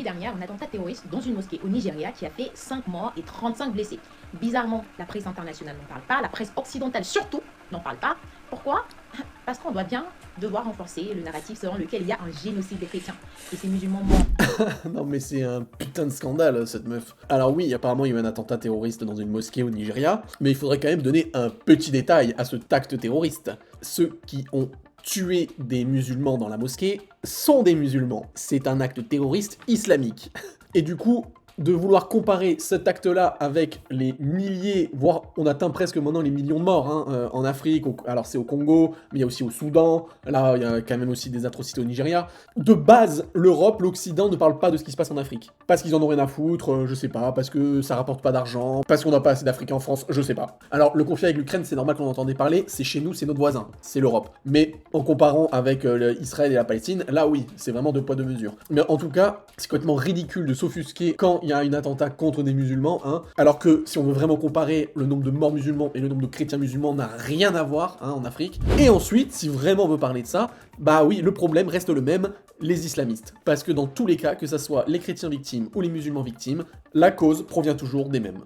dernière un attentat terroriste dans une mosquée au Nigeria qui a fait 5 morts et 35 blessés. Bizarrement, la presse internationale n'en parle pas, la presse occidentale surtout n'en parle pas. Pourquoi? Parce qu'on doit bien devoir renforcer le narratif selon lequel il y a un génocide des chrétiens. Et ces musulmans morts. Non mais c'est un putain de scandale, cette meuf. Alors oui, apparemment il y a eu un attentat terroriste dans une mosquée au Nigeria, mais il faudrait quand même donner un petit détail à ce acte terroriste. Ceux qui ont tué des musulmans dans la mosquée sont des musulmans. C'est un acte terroriste islamique. Et du coup, de vouloir comparer cet acte-là avec les milliers, voire on atteint presque maintenant les millions de morts hein, en Afrique, alors c'est au Congo, mais il y a aussi au Soudan, là il y a quand même aussi des atrocités au Nigeria. De base, l'Europe, l'Occident ne parle pas de ce qui se passe en Afrique. Parce qu'ils en ont rien à foutre, je sais pas, parce que ça rapporte pas d'argent, parce qu'on n'a pas assez d'Africains en France, je sais pas. Alors le conflit avec l'Ukraine, c'est normal qu'on en entendait parler, c'est chez nous, c'est notre voisin, c'est l'Europe. Mais en comparant avec Israël et la Palestine, là oui, c'est vraiment deux poids deux mesures. Mais en tout cas, c'est complètement ridicule de s'offusquer quand il y a un attentat contre des musulmans, hein, alors que si on veut vraiment comparer le nombre de morts musulmans et le nombre de chrétiens musulmans n'a rien à voir hein, en Afrique. Et ensuite, si vraiment on veut parler de ça, bah oui, le problème reste le même, les islamistes. Parce que dans tous les cas, que ça soit les chrétiens victimes ou les musulmans victimes, la cause provient toujours des mêmes.